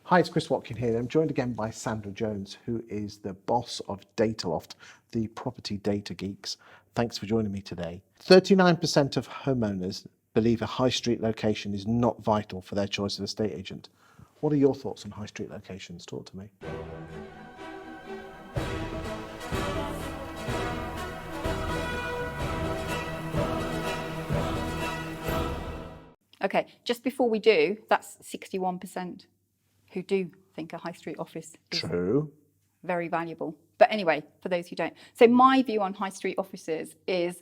Hi, it's Chris Watkin here. I'm joined again by Sandra Jones, who is the boss of Dataloft, the property data geeks. Thanks for joining me today. 39% of homeowners believe a high street location is not vital for their choice of estate agent. What are your thoughts on high street locations? Talk to me. Okay, just before we do, that's 61% who do think a high street office is True. very valuable. But anyway, for those who don't. So my view on high street offices is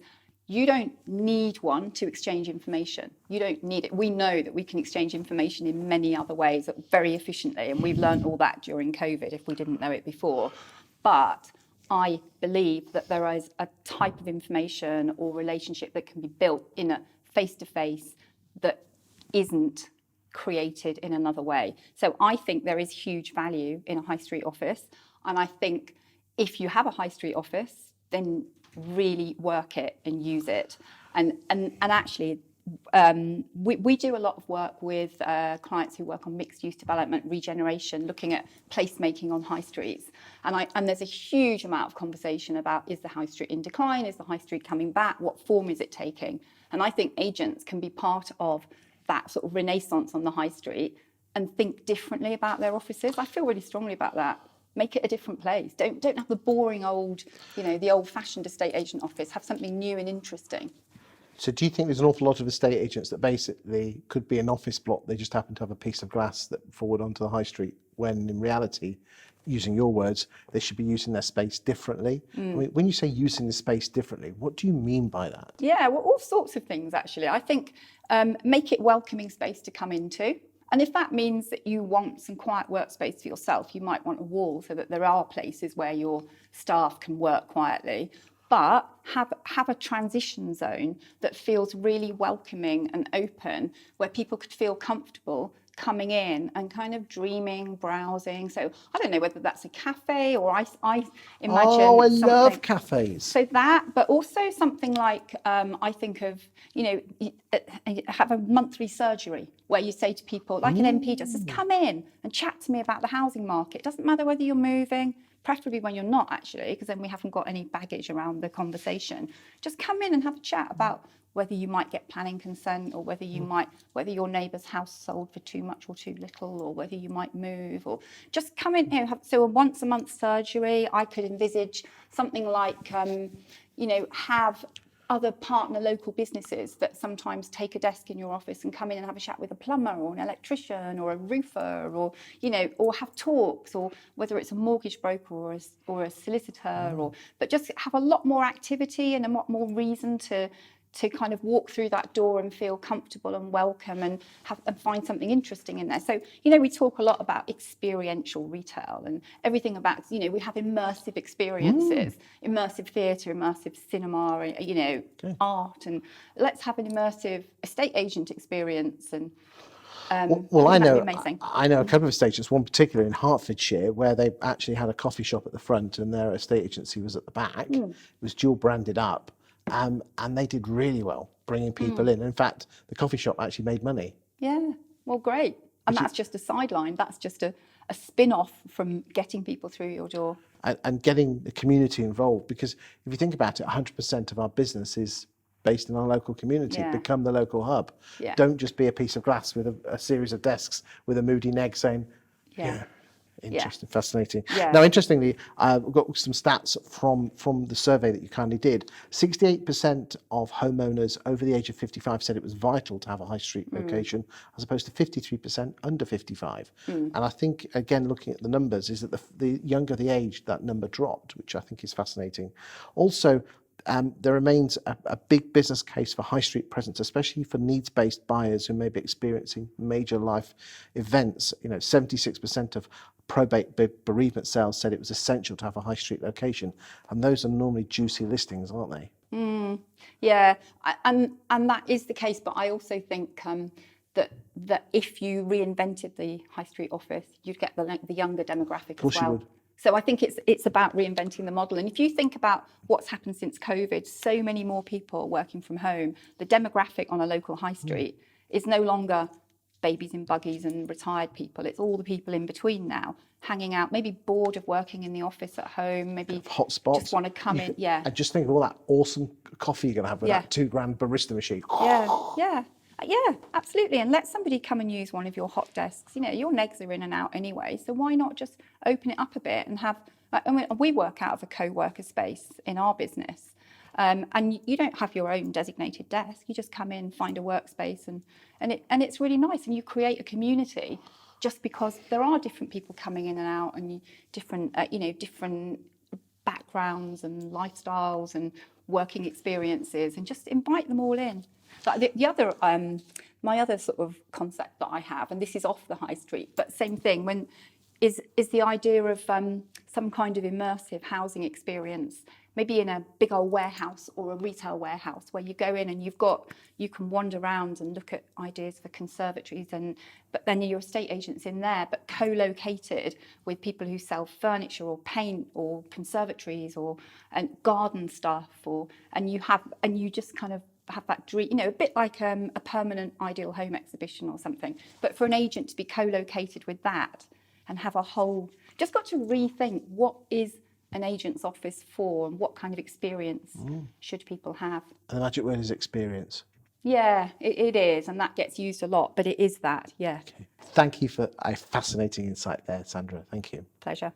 you don't need one to exchange information. You don't need it. We know that we can exchange information in many other ways very efficiently, and we've learned all that during COVID if we didn't know it before. But I believe that there is a type of information or relationship that can be built in a face-to-face that isn't created in another way. So I think there is huge value in a high street office. And I think if you have a high street office, then really work it and use it. And actually, we do a lot of work with clients who work on mixed use development, regeneration, looking at placemaking on high streets. And there's a huge amount of conversation about, is the high street in decline? Is the high street coming back? What form is it taking? And I think agents can be part of that sort of renaissance on the high street and think differently about their offices. I feel really strongly about that. Make it a different place. Don't have the boring old, the old-fashioned estate agent office. Have something new and interesting. So do you think there's an awful lot of estate agents that basically could be an office block, they just happen to have a piece of glass that forward onto the high street, when in reality, using your words, they should be using their space differently? I mean, when you say using the space differently, what do you mean by that? Yeah, well, all sorts of things, actually. I think make it welcoming space to come into. And if that means that you want some quiet workspace for yourself, you might want a wall so that there are places where your staff can work quietly. But have a transition zone that feels really welcoming and open, where people could feel comfortable coming in and kind of dreaming, browsing. So I don't know whether that's a cafe or I imagine. Oh, I love cafes. So that, but also something like I think of, have a monthly surgery where you say to people, like an MP does, just come in and chat to me about the housing market. It doesn't matter whether you're moving, preferably when you're not actually, because then we haven't got any baggage around the conversation. Just come in and have a chat about whether you might get planning consent, or whether your neighbour's house sold for too much or too little, or whether you might move, or just come in here. So a once a month surgery. I could envisage something like, have other partner local businesses that sometimes take a desk in your office and come in and have a chat with a plumber or an electrician or a roofer, or have talks, or whether it's a mortgage broker or a solicitor, but just have a lot more activity and a lot more reason to kind of walk through that door and feel comfortable and welcome and find something interesting in there. So, we talk a lot about experiential retail and everything about, we have immersive experiences, immersive theatre, immersive cinema, art, and let's have an immersive estate agent experience. And I know a couple of estate agents, one particular in Hertfordshire, where they actually had a coffee shop at the front and their estate agency was at the back. It was dual branded up. And they did really well bringing people in. In fact, the coffee shop actually made money. Yeah, well, great. And that's just a sideline. That's just a spin-off from getting people through your door. And getting the community involved. Because if you think about it, 100% of our business is based in our local community. Yeah. Become the local hub. Yeah. Don't just be a piece of glass with a series of desks with a moody neg saying, yeah. Interesting, fascinating. Yeah. Now, interestingly, I've got some stats from the survey that you kindly did. 68% of homeowners over the age of 55 said it was vital to have a high street location, as opposed to 53% under 55. And I think, again, looking at the numbers, is that the younger the age, that number dropped, which I think is fascinating. Also, there remains a big business case for high street presence, especially for needs-based buyers who may be experiencing major life events. 76% of probate bereavement sales said it was essential to have a high street location, and those are normally juicy listings, aren't they? Yeah, and that is the case. But I also think that if you reinvented the high street office, you'd get the younger demographic as well. So I think it's about reinventing the model. And if you think about what's happened since COVID, so many more people working from home, the demographic on a local high street is no longer babies in buggies and retired people. It's all the people in between now, hanging out, maybe bored of working in the office at home, maybe hotspots. Just want to come in. Yeah. And just think of all that awesome coffee you're going to have with that £2 barista machine. Yeah, absolutely. And let somebody come and use one of your hot desks. You know, your negs are in and out anyway, so why not just open it up a bit and have... I mean, we work out of a co-worker space in our business. And you don't have your own designated desk. You just come in, find a workspace, and it's really nice. And you create a community just because there are different people coming in and out, and different backgrounds and lifestyles and working experiences, and just invite them all in. But the other, my other sort of concept that I have, and this is off the high street, but same thing, is the idea of some kind of immersive housing experience, maybe in a big old warehouse or a retail warehouse, where you go in and you can wander around and look at ideas for conservatories, but then your estate agent's in there, but co-located with people who sell furniture or paint or conservatories and garden stuff, and you just kind of have that dream, you know, a bit like a permanent ideal home exhibition or something, but for an agent to be co-located with that and have a whole, just got to rethink what is an agent's office for and what kind of experience should people have. And the magic word is experience. Yeah, it is, and that gets used a lot, but it is that, yeah. Okay. Thank you for a fascinating insight there, Sandra. Thank you. Pleasure.